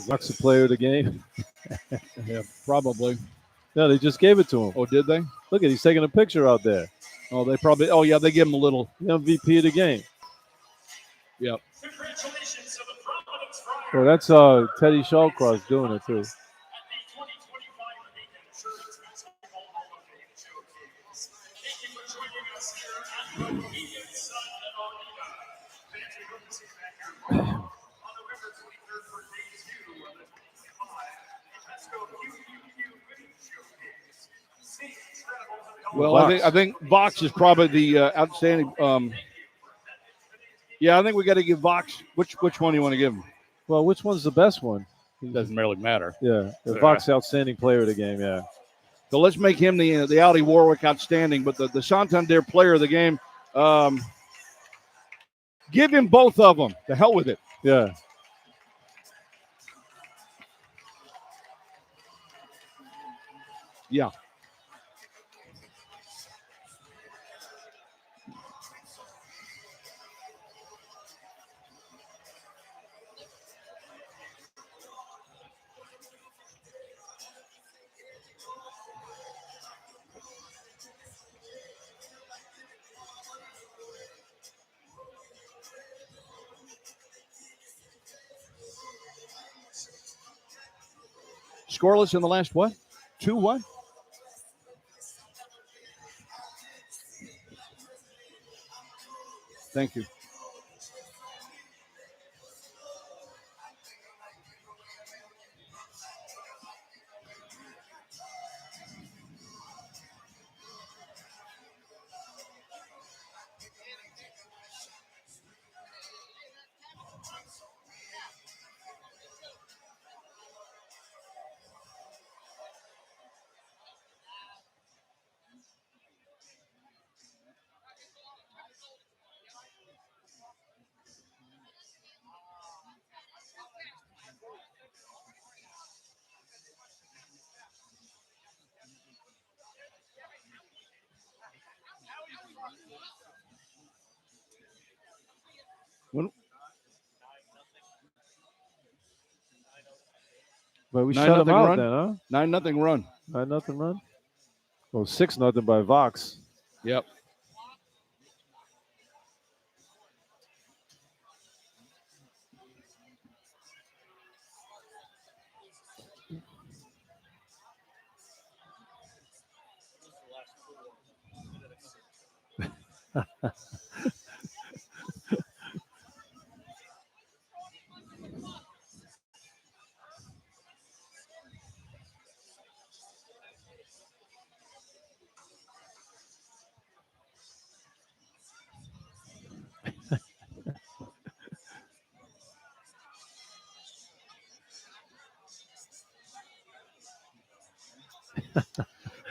Vox the player of the game. Yeah, probably. No, they just gave it to him. Oh, did they? Look at, he's taking a picture out there. Oh, they probably. Oh, yeah, they give him a little. MVP of the game. Yep. Well, that's Teddy Shawcross doing it too. Well, I think Vox is probably the outstanding. Yeah, I think we got to give Vox. Which one do you want to give him? Well, which one's the best one? It doesn't really matter. Yeah, the Vox outstanding player of the game. Yeah. So let's make him the Audi Warwick outstanding, but the Santander player of the game. Give him both of them. The hell with it. Yeah. Yeah. Scoreless in the last what? 2 what? Thank you. But we shut them out run. then, huh? 9-0 run. 9-0 run? Well, 6-0 by Vox. Yep.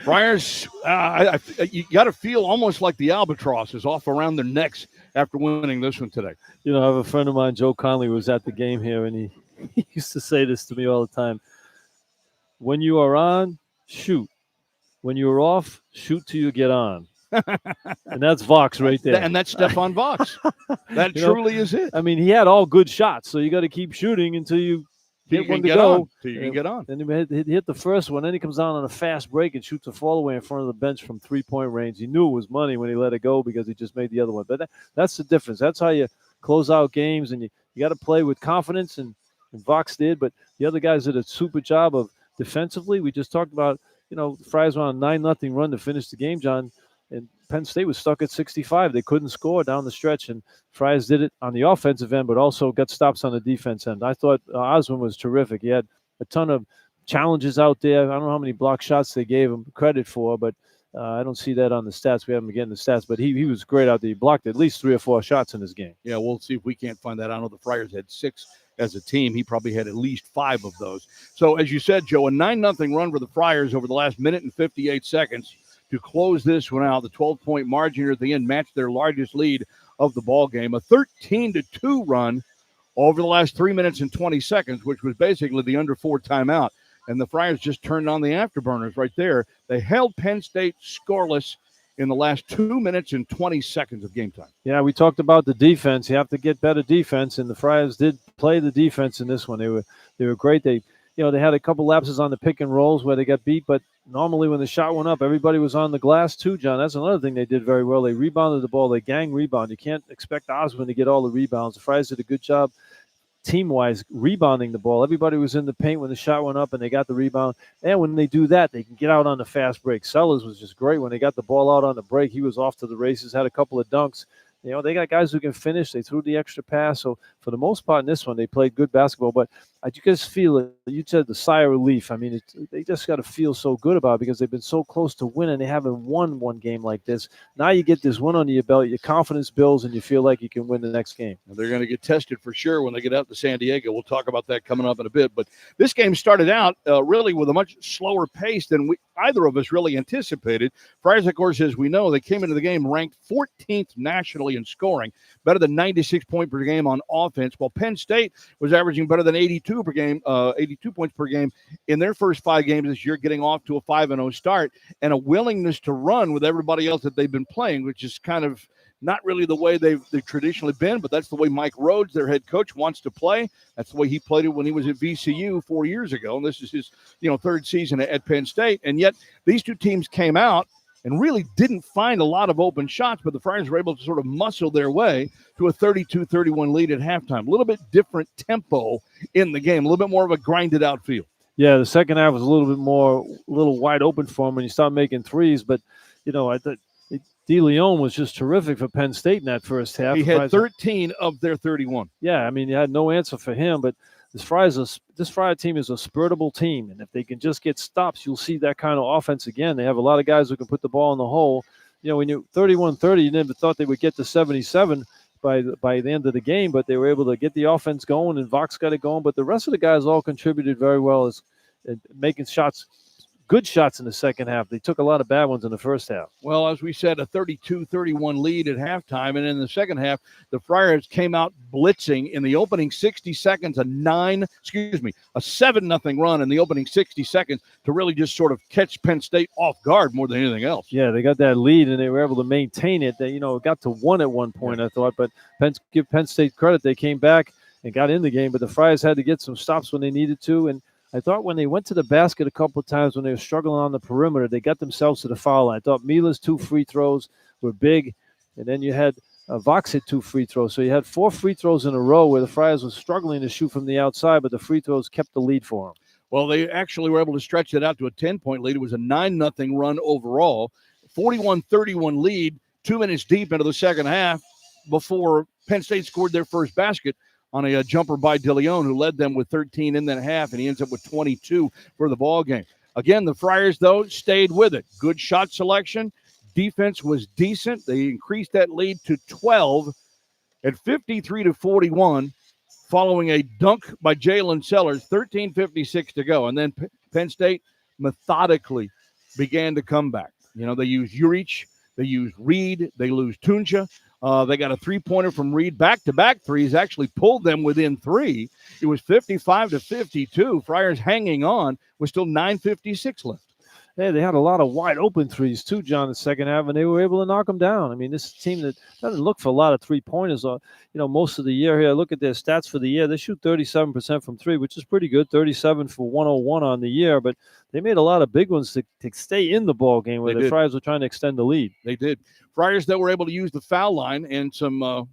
Friars, you got to feel almost like the albatross is off around their necks after winning this one today. You know, I have a friend of mine, Joe Conley, who was at the game here, and he used to say this to me all the time. When you are on, shoot. When you are off, shoot till you get on. And that's Vox right there. And that's Stefan Vox. That truly is it. I mean, he had all good shots, so you got to keep shooting until you get one to go. Till you can get on. And he hit the first one. Then he comes down on a fast break and shoots a fall away in front of the bench from three-point range. He knew it was money when he let it go because he just made the other one. But that's the difference. That's how you close out games, and you got to play with confidence, and Vox did. But the other guys did a super job of defensively. We just talked about, the Friars were on a 9-0 run to finish the game, John, and Penn State was stuck at 65. They couldn't score down the stretch, and Friars did it on the offensive end, but also got stops on the defense end. I thought Oswin was terrific. He had a ton of challenges out there. I don't know how many block shots they gave him credit for, but I don't see that on the stats. We haven't again the stats, but he was great out there. He blocked at least 3 or 4 shots in this game. Yeah, we'll see if we can't find that. I know the Friars had 6 as a team. He probably had at least 5 of those. So, as you said, Joe, a 9-0 run for the Friars over the last minute and 58 seconds to close this one out. The 12-point margin here at the end matched their largest lead of the ball game. A 13-2 run over the last 3 minutes and 20 seconds, which was basically the under 4 timeout. And the Friars just turned on the afterburners right there. They held Penn State scoreless in the last 2 minutes and 20 seconds of game time. Yeah, we talked about the defense. You have to get better defense, and the Friars did play the defense in this one. They were great. They had a couple lapses on the pick and rolls where they got beat, but normally when the shot went up, everybody was on the glass too, John. That's another thing they did very well. They rebounded the ball. They gang rebound. You can't expect Osborne to get all the rebounds. The Friars did a good job team-wise rebounding the ball. Everybody was in the paint when the shot went up, and they got the rebound. And when they do that, they can get out on the fast break. Sellers was just great. When they got the ball out on the break, he was off to the races, had a couple of dunks. They got guys who can finish. They threw the extra pass. So for the most part in this one, they played good basketball. But I just feel it. You said the sigh of relief. I mean, they just got to feel so good about it because they've been so close to winning. They haven't won one game like this. Now you get this win under your belt. Your confidence builds, and you feel like you can win the next game. They're going to get tested for sure when they get out to San Diego. We'll talk about that coming up in a bit. But this game started out really with a much slower pace than either of us really anticipated. Friars, of course, as we know, they came into the game ranked 14th nationally in scoring, better than 96 points per game on offense, while Penn State was averaging better than 82 points per game in their first 5 games this year, getting off to a 5-0 start and a willingness to run with everybody else that they've been playing, which is kind of not really the way they've traditionally been, but that's the way Mike Rhodes, their head coach, wants to play. That's the way he played it when he was at VCU 4 years ago, and this is his third season at Penn State. And yet these two teams came out and really didn't find a lot of open shots, but the Friars were able to sort of muscle their way to a 32-31 lead at halftime. A little bit different tempo in the game, a little bit more of a grinded-out feel. Yeah, the second half was a little wide open for him when you start making threes, but, I thought De Leon was just terrific for Penn State in that first half. He had 13 of their 31. Yeah, I mean, you had no answer for him, but this Friar team is a spiritable team, and if they can just get stops, you'll see that kind of offense again. They have a lot of guys who can put the ball in the hole. When you're 31-30, you never thought they would get to 77 by the end of the game, but they were able to get the offense going, and Vox got it going. But the rest of the guys all contributed very well as making shots. Good shots in the second half. They took a lot of bad ones in the first half. Well, as we said, a 32-31 lead at halftime. And in the second half, the Friars came out blitzing in the opening 60 seconds, a 7-0 run in the opening 60 seconds to really just sort of catch Penn State off guard more than anything else. Yeah, they got that lead, and they were able to maintain it. They, got to 1 at one point, I thought. But give Penn State credit. They came back and got in the game. But the Friars had to get some stops when they needed to. And I thought when they went to the basket a couple of times when they were struggling on the perimeter, they got themselves to the foul line. I thought Mila's 2 free throws were big, and then you had Vox hit 2 free throws. So you had 4 free throws in a row where the Friars were struggling to shoot from the outside, but the free throws kept the lead for them. Well, they actually were able to stretch it out to a 10-point lead. It was a 9-0 run overall, 41-31 lead, 2 minutes deep into the second half before Penn State scored their first basket on a jumper by De Leon, who led them with 13 in that half, and he ends up with 22 for the ball game. Again, the Friars, though, stayed with it. Good shot selection. Defense was decent. They increased that lead to 12 at 53-41 following a dunk by Jalen Sellers, 13:56 to go. And then Penn State methodically began to come back. They used Urich, they used Reed, they lose Tunja. They got a 3-pointer from Reed. Back-to-back threes actually pulled them within 3. It was 55-52. Friars hanging on with still 9:56 left. Yeah, they had a lot of wide open threes too, John, in the second half, and they were able to knock them down. I mean, this is a team that doesn't look for a lot of 3-pointers. Most of the year here. Look at their stats for the year. They shoot 37% from 3, which is pretty good. 37 for 101 on the year, but they made a lot of big ones to stay in the ball game where the Friars were trying to extend the lead. They did. Friars, that were able to use the foul line and some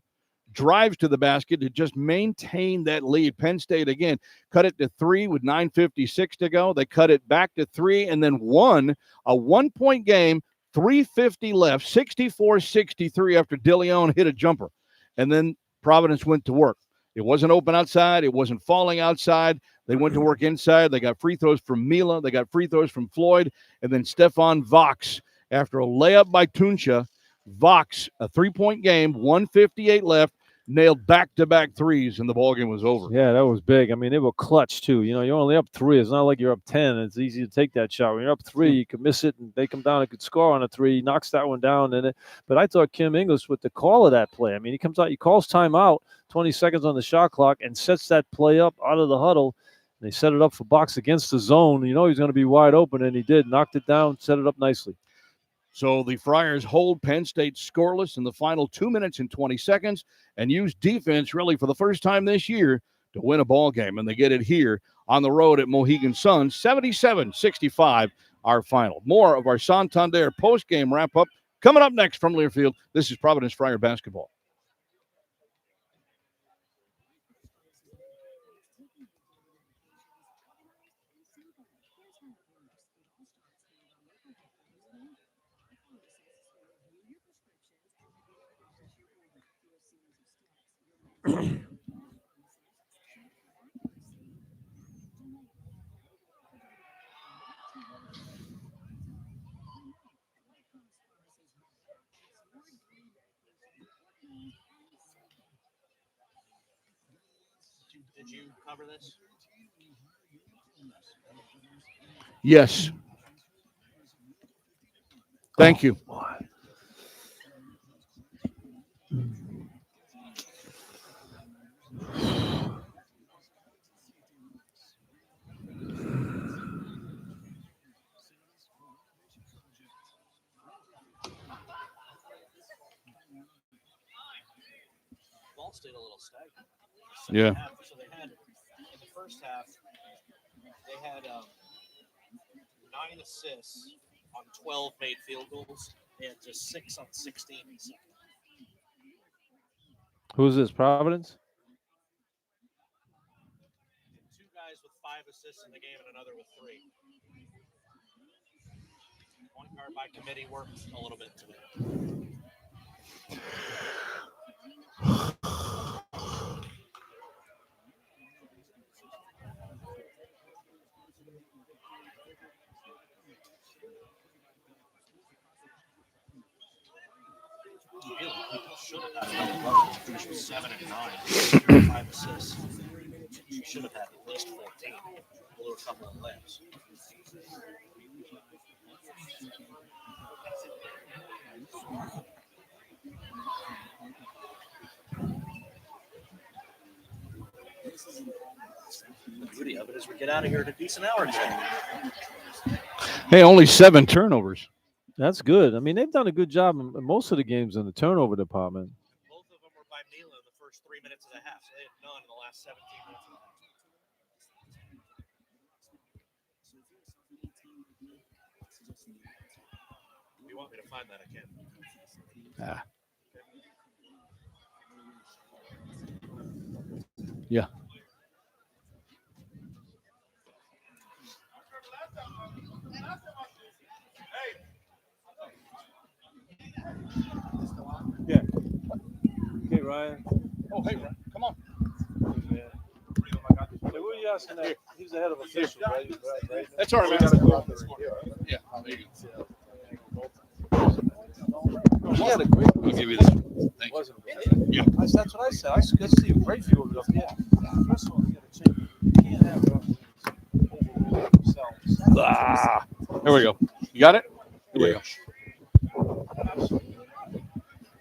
drives to the basket to just maintain that lead. Penn State, again, cut it to 3 with 9:56 to go. They cut it back to 3 and then won a 1-point game, 3:50 left, 64-63 after De Leon hit a jumper. And then Providence went to work. It wasn't open outside. It wasn't falling outside. They went to work inside. They got free throws from Mila. They got free throws from Floyd. And then Stephon Vox, after a layup by Tunja, Vox, a 3-point game, 1:58 left, nailed back-to-back threes, and the ballgame was over. Yeah, that was big. I mean, they were clutch, too. You're only up 3. It's not like you're up 10. It's easy to take that shot. When you're up 3, you could miss it, and they come down and could score on a 3. He knocks that one down. But I thought Kim Inglis with the call of that play. I mean, he comes out, he calls timeout, 20 seconds on the shot clock, and sets that play up out of the huddle. They set it up for Box against the zone. He's going to be wide open, and he did. Knocked it down, set it up nicely. So the Friars hold Penn State scoreless in the final 2 minutes and 20 seconds and use defense really for the first time this year to win a ball game. And they get it here on the road at Mohegan Sun, 77-65, our final. More of our Santander post-game wrap-up coming up next from Learfield. This is Providence Friar basketball. Did you cover this? Yes. Thank you. Ball stayed a little stagnant. Yeah. So they had, in the first half, they had 9 assists on 12 made field goals. They had just 6 on 16 in the second. Who's this, Providence? 2 guys with 5 assists in the game and another with 3. One guard by committee worked a little bit today. Should have had another level. Finished with 7 and 9, 5 assists. She should have had at least 14. Blew a couple of layups. The beauty of it is we get out of here at a decent hour today. Hey, only 7 turnovers. That's good. I mean, they've done a good job in most of the games in the turnover department. Both of them were by Mila in the first 3 minutes of the half, so they had none in the last 17 minutes of the half. If you want me to find that, I can. Yeah. Yeah. Okay, Ryan. Oh, hey, Ryan. Come on. Hey, what are you asking that? He's the head of officials, right? That's all right, man. Yeah. There you go. He had a great. I'll give you this. Thank you. Wasn't it? Yeah. That's what I said. I could see a great view of it up there. First of all, you got to change. You can't have themselves. There we go. You got it? Here we go.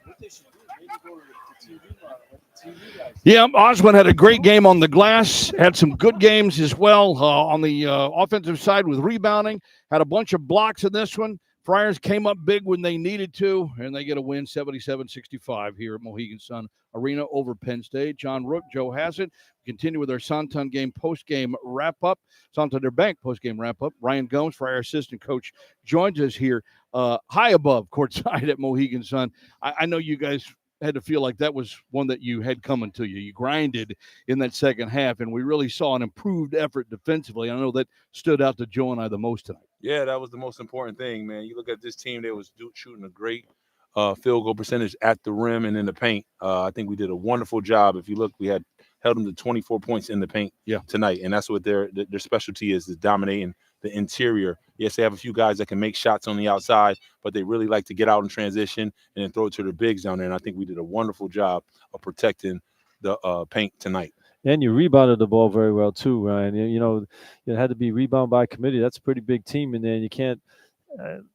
What they should do is maybe go to the TV guys. Yeah, Oswin had a great game on the glass, had some good games as well on the offensive side with rebounding, had a bunch of blocks in this one. Friars came up big when they needed to, and they get a win 77-65 here at Mohegan Sun Arena over Penn State. John Rooke, Joe Hassett. Continue with our Santander game post-game wrap-up. Santander Bank post-game wrap-up. Ryan Gomes, Friar assistant coach, joins us here high above courtside at Mohegan Sun. I know you guys had to feel like that was one that you had coming to you. You grinded in that second half, and we really saw an improved effort defensively. I know that stood out to Joe and I the most tonight. Yeah, that was the most important thing, man. You look at this team, they was shooting a great field goal percentage at the rim and in the paint. I think we did a wonderful job. If you look, we had held them to 24 points in the paint tonight, and that's what their specialty is dominating the interior. Yes, they have a few guys that can make shots on the outside, but they really like to get out in transition and then throw it to their bigs down there, and I think we did a wonderful job of protecting the paint tonight. And you rebounded the ball very well too, Ryan. You know, it had to be rebound by committee. That's a pretty big team in there, and you can't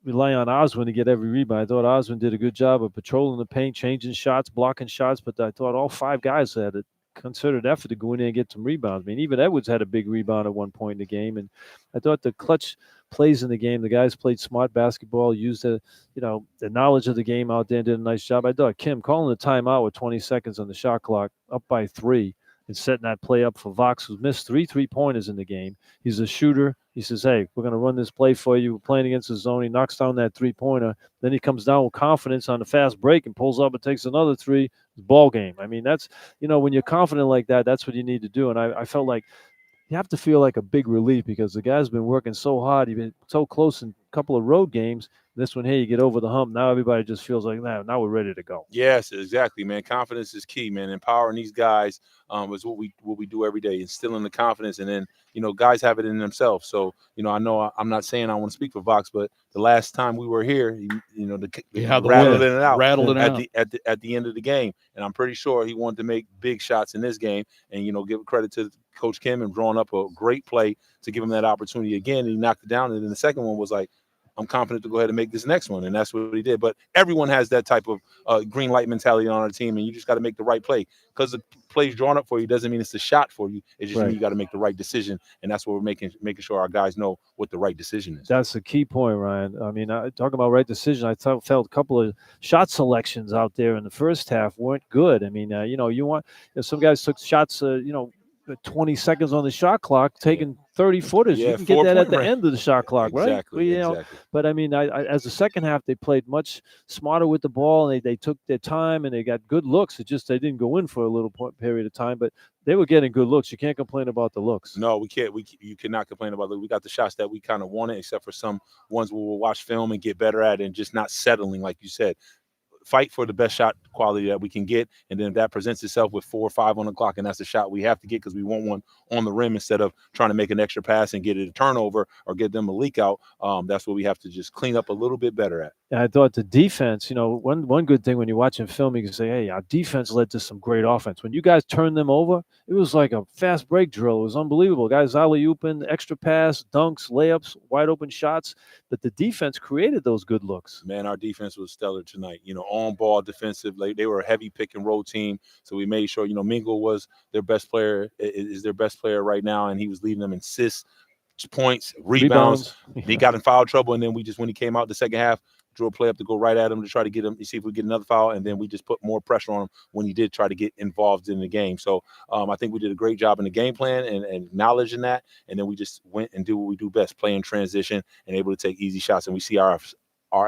rely on Oswin to get every rebound. I thought Oswin did a good job of patrolling the paint, changing shots, blocking shots, but I thought all 5 guys had a concerted effort to go in there and get some rebounds. I mean, even Edwards had a big rebound at one point in the game, and I thought the clutch plays in the game, the guys played smart basketball, used the knowledge of the game out there and did a nice job. I thought Kim calling the timeout with 20 seconds on the shot clock, up by 3, and setting that play up for Vox, who's missed 3 3-pointers in the game. He's a shooter. He says, hey, we're going to run this play for you. We're playing against the zone. He knocks down that 3-pointer. Then he comes down with confidence on the fast break and pulls up and takes another 3. Ball game. I mean, that's, when you're confident like that, that's what you need to do. And I felt like you have to feel like a big relief because the guy's been working so hard. He's been so close in a couple of road games. This one, hey, you get over the hump. Now everybody just feels like, now we're ready to go. Yes, exactly, man. Confidence is key, man. Empowering these guys is what we do every day, instilling the confidence. And then, guys have it in themselves. So, I know I'm not saying I want to speak for Vox, but the last time we were here, rattled it out at the end of the game. And I'm pretty sure he wanted to make big shots in this game and, give credit to Coach Kim and drawing up a great play to give him that opportunity again. And he knocked it down. And then the second one was like, I'm confident to go ahead and make this next one. And that's what he did. But everyone has that type of green light mentality on our team, and you just got to make the right play. Because the play's drawn up for you doesn't mean it's a shot for you. It's just you got to make the right decision, and that's what we're making sure our guys know what the right decision is. That's the key point, Ryan. I mean, talking about right decision, I felt a couple of shot selections out there in the first half weren't good. I mean, some guys took shots, 20 seconds on the shot clock, taking 30-footers. You can get that at the end of the shot clock, right? Exactly. But I mean, as the second half, they played much smarter with the ball, and they took their time, and they got good looks. It's just they didn't go in for a little period of time, but they were getting good looks. You can't complain about the looks. No, we can't. You cannot complain about it. We got the shots that we kind of wanted, except for some ones where we'll watch film and get better at it and just not settling, like you said. Fight for the best shot quality that we can get, and then if that presents itself with 4 or 5 on the clock, and that's the shot we have to get because we want one on the rim instead of trying to make an extra pass and get it a turnover or get them a leak out. That's what we have to just clean up a little bit better at. And I thought the defense, one good thing when you're watching film, you can say, hey, our defense led to some great offense. When you guys turned them over, it was like a fast break drill. It was unbelievable. Guys alley-ooping, extra pass, dunks, layups, wide open shots. But the defense created those good looks. Man, our defense was stellar tonight. On ball defensive. They were a heavy pick and roll team. So we made sure, Mingle was their best player, is their best player right now. And he was leading them in assists, points, rebounds. He got in foul trouble. And then when he came out the second half, drew a play up to go right at him to try to get him, see if we get another foul, and then we just put more pressure on him when he did try to get involved in the game. So I think we did a great job in the game plan and acknowledging that, and then we just went and do what we do best, play in transition and able to take easy shots. And we see our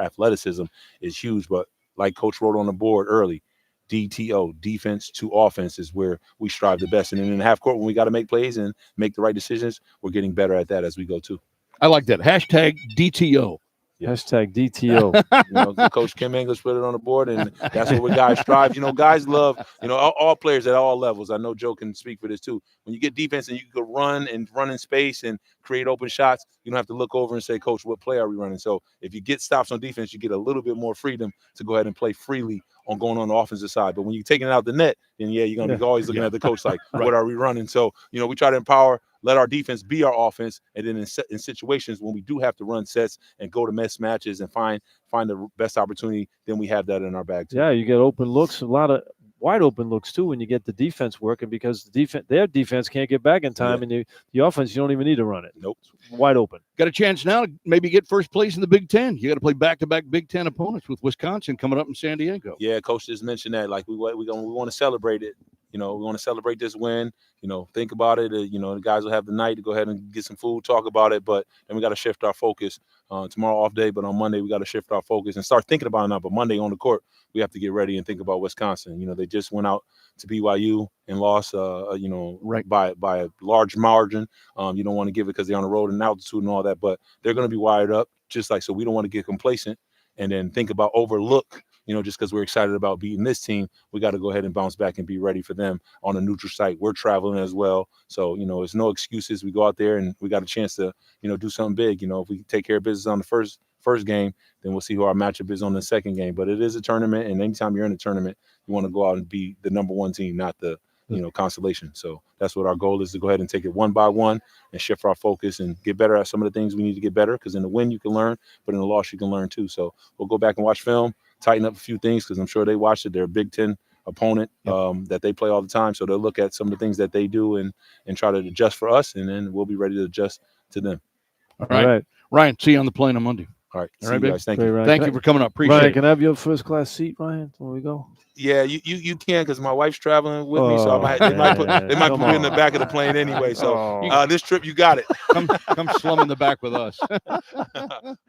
athleticism is huge, but like Coach wrote on the board early, DTO, defense to offense, is where we strive the best. And then in the half court, when we got to make plays and make the right decisions, we're getting better at that as we go too. I like that. Hashtag DTO. Hashtag DTO. Coach Kim English put it on the board, and that's what we guys strive. Guys love, all players at all levels. I know Joe can speak for this too. When you get defense and you can run in space and create open shots, you don't have to look over and say, Coach, what play are we running? So if you get stops on defense, you get a little bit more freedom to go ahead and play freely on going on the offensive side. But when you're taking it out the net, then you're going to be always looking at the coach like, what are we running? So, we try to empower, let our defense be our offense. And then in situations when we do have to run sets and go to mismatches and find the best opportunity, then we have that in our bag too. Yeah, you get open looks, a lot of wide open looks too when you get the defense working, because their defense can't get back in time, and the offense, you don't even need to run it. Nope. It's wide open. Got a chance now to maybe get first place in the Big Ten. You got to play back-to-back Big Ten opponents with Wisconsin coming up in San Diego. Yeah, Coach just mentioned that. Like we want to celebrate it. We want to celebrate this win. Think about it. The guys will have the night to go ahead and get some food, talk about it. But then we got to shift our focus. Tomorrow off day, but on Monday we got to shift our focus and start thinking about it now. But Monday on the court, we have to get ready and think about Wisconsin. They just went out to BYU and lost, by a large margin. You don't want to give it because they're on the road and altitude and all that, but they're going to be wired up so we don't want to get complacent and then think about overlook. Just because we're excited about beating this team, we got to go ahead and bounce back and be ready for them on a neutral site. We're traveling as well. So, it's no excuses. We go out there and we got a chance to, do something big. If we take care of business on the first game, then we'll see who our matchup is on the second game. But it is a tournament, and anytime you're in a tournament, you want to go out and be the number one team, not the consolation. So that's what our goal is, to go ahead and take it one by one and shift our focus and get better at some of the things we need to get better, because in the win you can learn, but in the loss you can learn too. So we'll go back and watch film, tighten up a few things, because I'm sure they watched it. They're a Big Ten opponent that they play all the time. So they'll look at some of the things that they do and try to adjust for us, and then we'll be ready to adjust to them. All right. Ryan, see you on the plane on Monday. All right. All right, See you guys. Thank you. Ryan. Thank you for coming up. Appreciate Ryan, it. can I have your first class seat, Ryan, when we go? Yeah, you can, because my wife's traveling with me, so they might put me in the back of the plane anyway. So this trip, you got it. Come slum in the back with us. All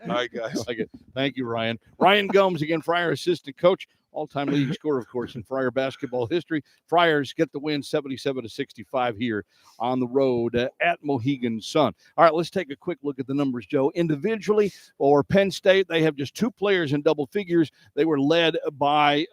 right, guys. Like it. Thank you, Ryan. Ryan Gomes, again, Friar assistant coach, all-time leading scorer, of course, in Friar basketball history. Friars get the win 77-65 here on the road at Mohegan Sun. All right, let's take a quick look at the numbers, Joe. Individually, or Penn State, they have just 2 players in double figures. They were led by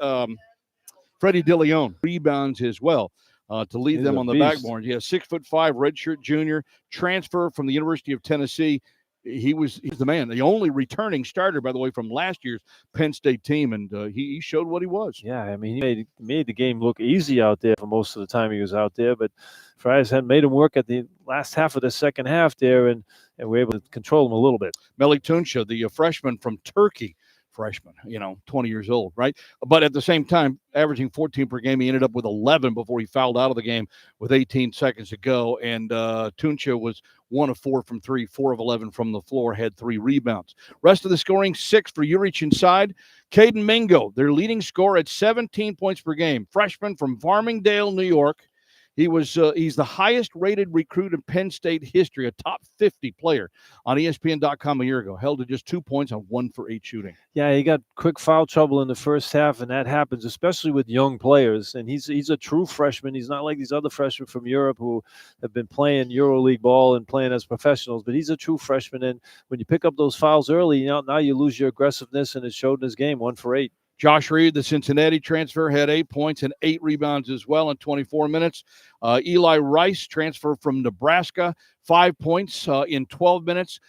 Freddie DeLeon, rebounds as well. To lead them on the backboard. He has 6'5", redshirt junior, transfer from the University of Tennessee. He's the man, the only returning starter, by the way, from last year's Penn State team, and he showed what he was. Yeah, I mean, he made the game look easy out there for most of the time he was out there, but Friars had made him work at the last half of the second half there, and were able to control him a little bit. Melik Tunç'a, the freshman from Turkey, 20 years old, right? But at the same time, averaging 14 per game, he ended up with 11 before he fouled out of the game with 18 seconds to go. And Tunç'a was 1 of 4 from 3, 4 of 11 from the floor, had 3 rebounds. Rest of the scoring, 6 for Urich inside. Caden Mingo, their leading scorer at 17 points per game. Freshman from Farmingdale, New York. He's the highest rated recruit in Penn State history, a top 50 player on ESPN.com a year ago, held to just 2 points on 1 for 8 shooting. Yeah, he got quick foul trouble in the first half, and that happens, especially with young players. And he's a true freshman. He's not like these other freshmen from Europe who have been playing EuroLeague ball and playing as professionals, but he's a true freshman. And when you pick up those fouls early, now you lose your aggressiveness, and it showed in his game, 1 for 8. Josh Reed, the Cincinnati transfer, had 8 points and 8 rebounds as well in 24 minutes. Eli Rice, transfer from Nebraska, 5 points in 12 minutes.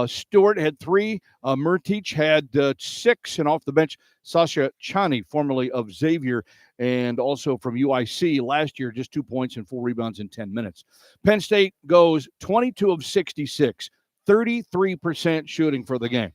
Stewart had 3. Murtich had 6. And off the bench, Sasha Chani, formerly of Xavier, and also from UIC last year, just 2 points and 4 rebounds in 10 minutes. Penn State goes 22 of 66, 33% shooting for the game.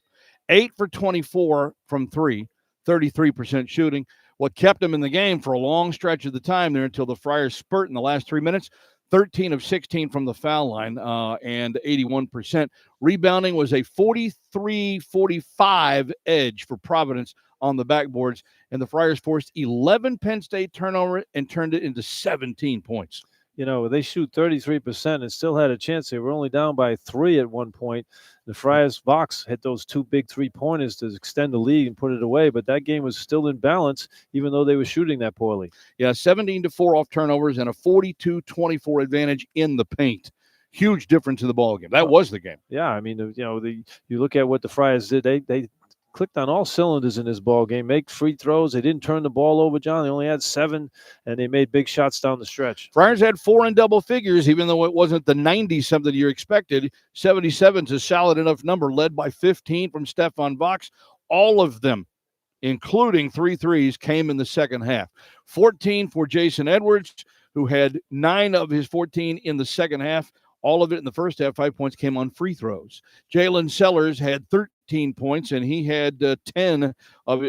8 for 24 from 3. 33% shooting. What kept them in the game for a long stretch of the time there until the Friars spurt in the last 3 minutes, 13 of 16 from the foul line and 81%. Rebounding was a 43-45 edge for Providence on the backboards, and the Friars forced 11 Penn State turnover and turned it into 17 points. They shoot 33% and still had a chance. They were only down by 3 at one point. The Friars Vox hit those 2 big 3-pointers to extend the lead and put it away, but that game was still in balance, even though they were shooting that poorly. Yeah, 17-4 off turnovers and a 42-24 advantage in the paint. Huge difference in the ball game. That was the game. Yeah, I mean, you look at what the Friars did. They clicked on all cylinders in this ball game. Make free throws. They didn't turn the ball over, John. They only had 7, and they made big shots down the stretch. Friars had 4 in double figures, even though it wasn't the 90-something you expected. 77's a solid enough number, led by 15 from Stefan Vox. All of them, including 3 threes, came in the second half. 14 for Jason Edwards, who had 9 of his 14 in the second half. All of it in the first half. 5 points came on free throws. Jalen Sellers had 13 points, and he had 6 of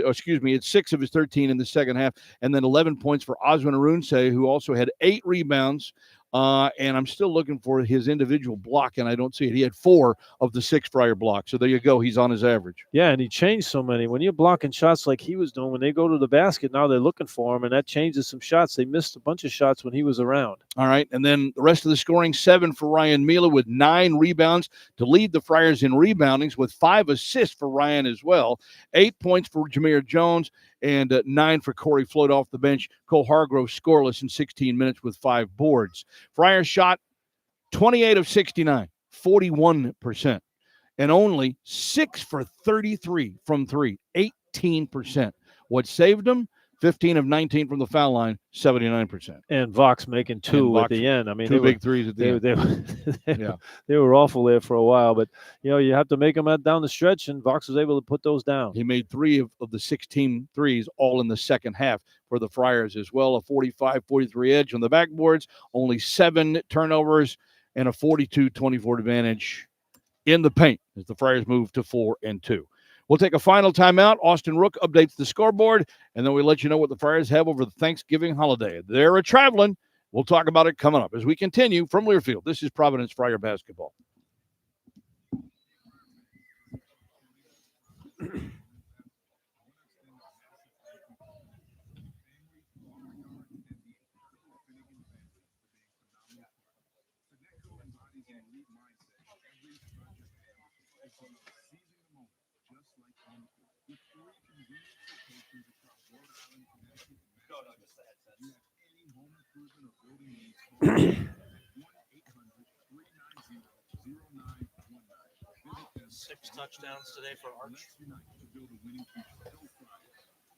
his 13 in the second half, and then 11 points for Osman Arunse, who also had 8 rebounds. And I'm still looking for his individual block, and I don't see it. He had 4 of the 6 Friar blocks. So there you go. He's on his average. Yeah, and he changed so many. When you're blocking shots like he was doing, when they go to the basket, now they're looking for him, and that changes some shots. They missed a bunch of shots when he was around. All right, and then the rest of the scoring, 7 for Ryan Mila with 9 rebounds to lead the Friars in reboundings with 5 assists for Ryan as well. 8 points for Jameer Jones and 9 for Corey Float off the bench. Cole Hargrove scoreless in 16 minutes with 5 boards. Friars shot 28 of 69, 41%, and only 6 for 33 from 3, 18%. What saved them? 15 of 19 from the foul line, 79%. And Vox making 2 at the end. I mean, 2 big threes at the end. They were awful there for a while, but you have to make them down the stretch, and Vox was able to put those down. He made 3 of the 16 threes all in the second half for the Friars as well. A 45-43 edge on the backboards, only 7 turnovers, and a 42-24 advantage in the paint as the Friars move to 4-2. We'll take a final timeout. Austin Rooke updates the scoreboard, and then we let you know what the Friars have over the Thanksgiving holiday. They're traveling. We'll talk about it coming up as we continue from Learfield. This is Providence Friar basketball. Six touchdowns today for Arch.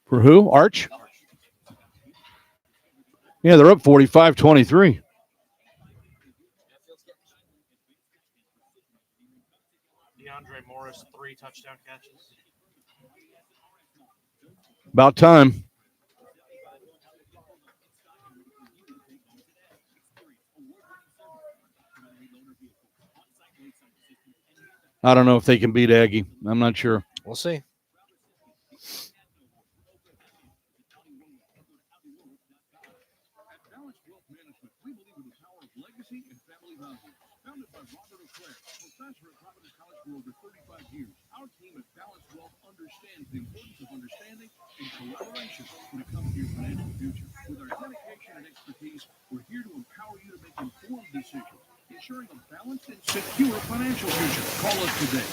For who? Arch? Yeah, they're up 45-23. DeAndre Morris, 3 touchdown catches. About time. I don't know if they can beat Aggie. I'm not sure. We'll see. Founded by Robert O'Clair, professor at Providence College for over 35 years, our team at Balance Wealth understands the importance of understanding and collaboration when it comes to your financial future. With our dedication and expertise, we're here to empower you to make informed decisions, ensuring a balanced and secure financial future. Call us today,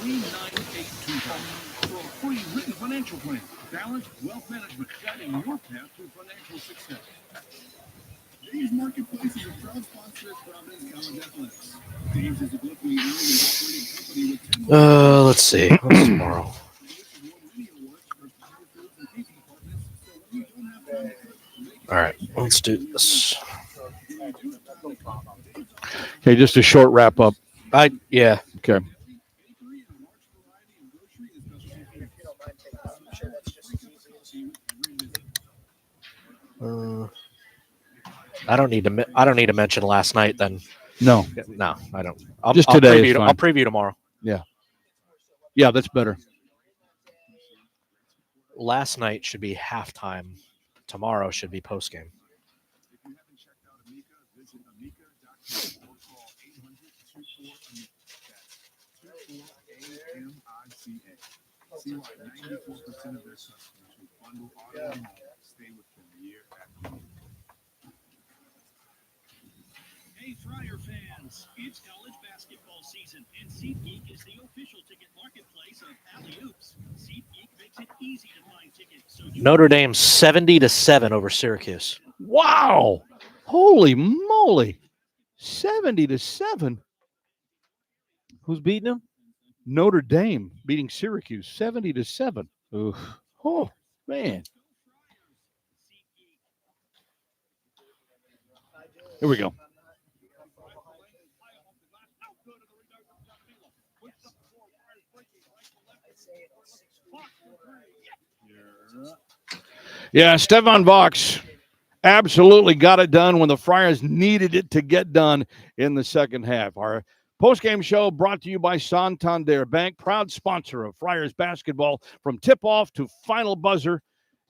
401-39825, for a free written financial plan. Balanced Wealth Management, guiding your path to financial success. Dave's Marketplace is a proud sponsor of Providence College Athletics. Dave's is a locally owned and operated company with 10 Let's see. What's tomorrow? All right, let's do this. Okay, just a short wrap up. Yeah. Okay. I don't need to mention last night. Then No. I don't. Just today is I'll fine. preview tomorrow. Yeah, that's better. Last night should be halftime. Tomorrow should be postgame. See why 94% of their customers who bundle auto and home stay with them year after year. Hey, Friar fans, it's college basketball season, and SeatGeek is the official ticket marketplace of Alley-Oops. SeatGeek makes it easy to find tickets. So Notre Dame 70-7 over Syracuse. Wow. Holy moly. 70-7. Who's beating them? Notre Dame beating Syracuse 70-7. Oof. Oh, man. Here we go. Yeah, Stevan Vox absolutely got it done when the Friars needed it to get done in the second half. Our postgame show brought to you by Santander Bank, proud sponsor of Friars basketball from tip-off to final buzzer.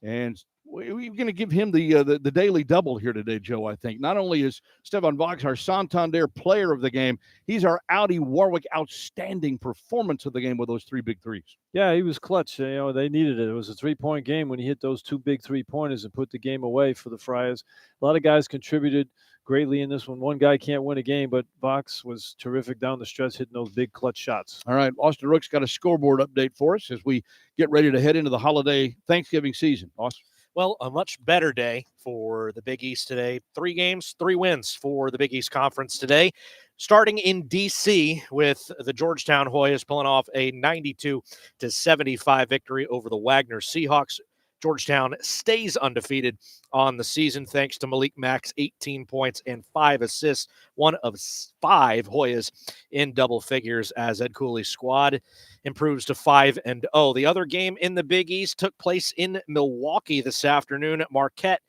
And we're going to give him the daily double here today, Joe, I think. Not only is Stevan Vox our Santander player of the game, he's our Audi Warwick outstanding performance of the game with those 3 big threes. Yeah, he was clutch. You know, they needed it. It was a 3-point game when he hit those 2 big 3-pointers and put the game away for the Friars. A lot of guys contributed greatly in this one. One guy can't win a game, but Vox was terrific down the stretch, hitting those big clutch shots. All right, Austin Rooke's got a scoreboard update for us as we get ready to head into the holiday Thanksgiving season. Austin? Well, a much better day for the Big East today. 3 games, 3 wins for the Big East Conference today. Starting in D.C. with the Georgetown Hoyas pulling off a 92-75 victory over the Wagner Seahawks. Georgetown stays undefeated on the season thanks to Malik Mack's 18 points and 5 assists, one of 5 Hoyas in double figures as Ed Cooley's squad improves to 5-0. The other game in the Big East took place in Milwaukee this afternoon at Marquette.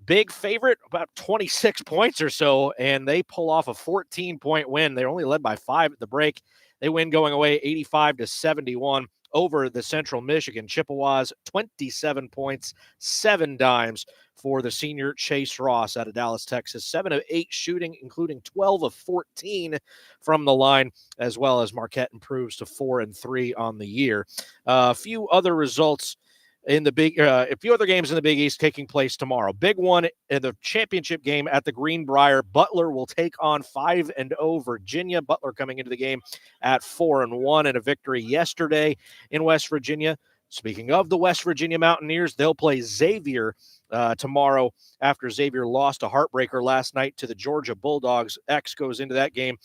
Big favorite, about 26 points or so, and they pull off a 14-point win. They're only led by 5 at the break. They win going away 85-71 over the Central Michigan Chippewas. 27 points, 7 dimes for the senior Chase Ross out of Dallas, Texas. 7 of 8 shooting, including 12 of 14 from the line, as well as Marquette improves to 4-3 on the year. A few other results in the a few other games in the Big East taking place tomorrow. Big one in the championship game at the Greenbrier. Butler will take on 5-0 Virginia. Butler coming into the game at 4-1 in a victory yesterday in West Virginia. Speaking of the West Virginia Mountaineers, they'll play Xavier tomorrow after Xavier lost a heartbreaker last night to the Georgia Bulldogs. X goes into that game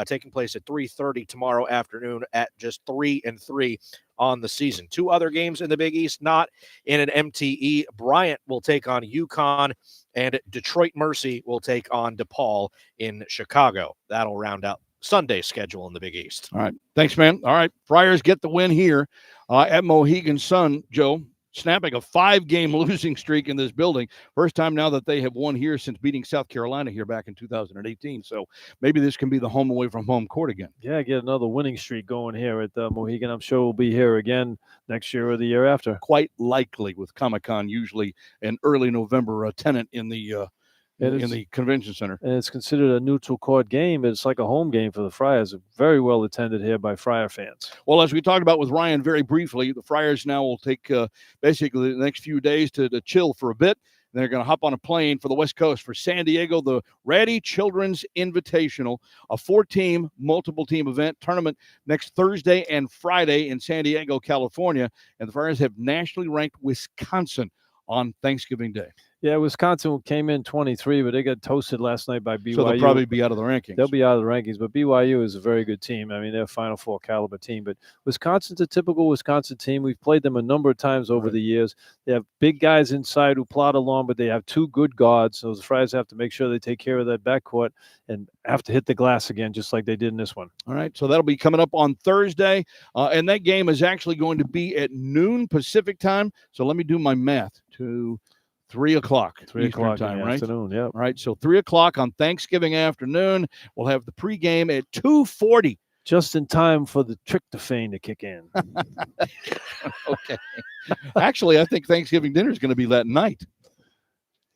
taking place at 3:30 tomorrow afternoon at just 3-3 on the season. 2 other games in the Big East, not in an MTE. Bryant will take on UConn, and Detroit Mercy will take on DePaul in Chicago. That'll round out Sunday's schedule in the Big East. All right. Thanks, man. All right. Friars get the win here at Mohegan Sun, Joe, snapping a 5-game losing streak in this building. First time now that they have won here since beating South Carolina here back in 2018. So maybe this can be the home away from home court again. Yeah, get another winning streak going here at Mohegan. I'm sure we'll be here again next year or the year after. Quite likely, with Comic-Con usually an early November tenant in the convention center. And it's considered a neutral court game, but it's like a home game for the Friars. Very well attended here by Friar fans. Well, as we talked about with Ryan very briefly, the Friars now will take basically the next few days to chill for a bit. They're going to hop on a plane for the West Coast for San Diego, the Ratty Children's Invitational, a 4-team, multiple-team event tournament next Thursday and Friday in San Diego, California. And the Friars have nationally ranked Wisconsin on Thanksgiving Day. Yeah, Wisconsin came in 23, but they got toasted last night by BYU. So they'll probably be out of the rankings. They'll be out of the rankings, but BYU is a very good team. I mean, they're a Final Four caliber team. But Wisconsin's a typical Wisconsin team. We've played them a number of times over the years. They have big guys inside who plod along, but they have 2 good guards. So the Friars have to make sure they take care of that backcourt and have to hit the glass again, just like they did in this one. All right, so that'll be coming up on Thursday. And that game is actually going to be at noon Pacific time. So let me do my math to 3 o'clock. 3 o'clock time, in the right? afternoon, yeah. All right, so 3 o'clock on Thanksgiving afternoon. We'll have the pregame at 2:40. Just in time for the tryptophan to kick in. Okay. Actually, I think Thanksgiving dinner is going to be that night.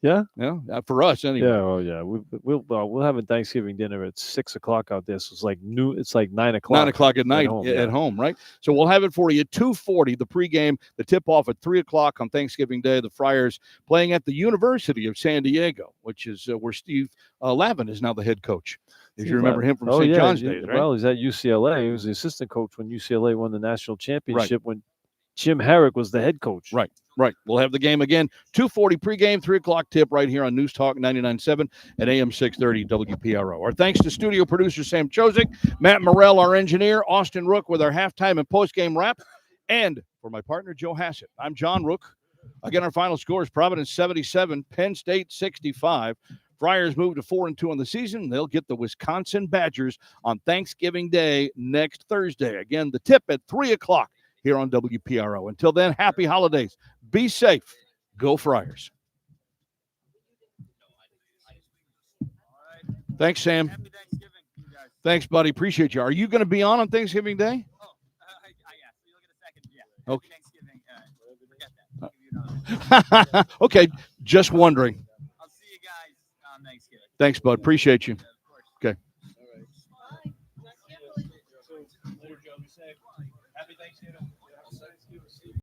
Yeah? Yeah, for us anyway. Yeah, oh yeah. We'll have a Thanksgiving dinner at 6 o'clock out there. So it's like noon. It's like 9 o'clock. 9 o'clock at night at home, right? So we'll have it for you at 2:40. The pregame, the tip-off at 3 o'clock on Thanksgiving Day. The Friars playing at the University of San Diego, which is where Steve Lavin is now the head coach. If you remember him from St. John's days, right? Well, he's at UCLA. He was the assistant coach when UCLA won the national championship when Jim Herrick was the head coach. Right. We'll have the game again, 2:40 pregame, 3 o'clock tip right here on News Talk 99.7 at AM 630 WPRO. Our thanks to studio producer Sam Chozik, Matt Morrell, our engineer, Austin Rooke with our halftime and postgame wrap, and for my partner Joe Hassett. I'm John Rooke. Again, our final score is Providence 77, Penn State 65. Friars move to 4-2 on the season. They'll get the Wisconsin Badgers on Thanksgiving Day next Thursday. Again, the tip at 3 o'clock here on WPRO. Until then, happy holidays. Be safe. Go Friars. Thanks, Sam. Happy Thanksgiving, you guys. Thanks, buddy. Appreciate you. Are you going to be on Thanksgiving Day? Oh, yeah. So you'll get a second. Yeah. Okay. Thanksgiving. Forget that. I'll give you another. Okay. Just wondering. I'll see you guys on Thanksgiving. Thanks, bud. Appreciate you.